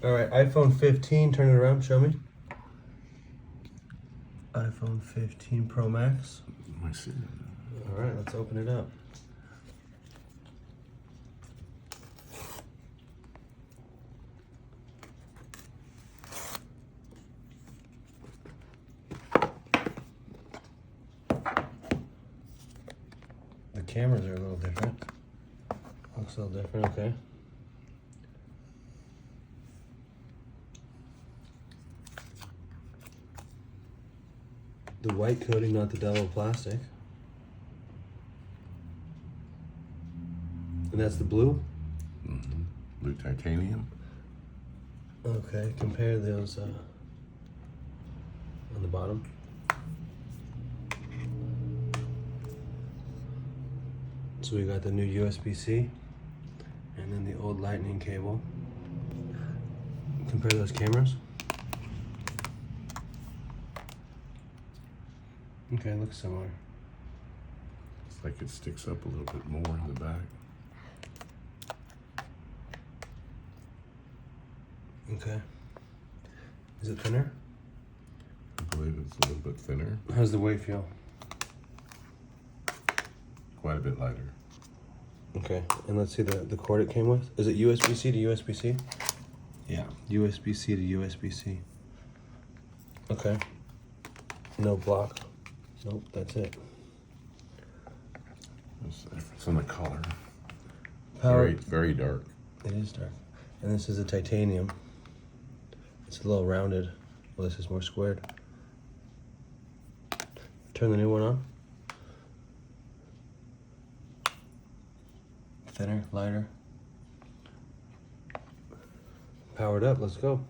All right, iPhone 15, turn it around, show me. iPhone 15 Pro Max. Let me see. All right, let's open it up. The cameras are a little different. Looks a little different, okay. The white coating, not the double plastic. And that's the blue? Mm-hmm. Blue titanium. Okay, compare those on the bottom. So we got the new USB-C and then the old lightning cable. Compare those cameras. Okay, looks similar. It's like it sticks up a little bit more in the back. Okay. Is it thinner? I believe it's a little bit thinner, How's the weight feel? quite a bit lighter. Okay, and let's see the cord it came with. Is it USB-C to USB-C? Yeah, USB-C to USB-C. Okay. No block. Nope, that's it. There's a difference in the color. Power. Very dark. It is dark. And this is a titanium. It's a little rounded. Well, this is more squared. Turn the new one on. Thinner, lighter. Powered up, let's go.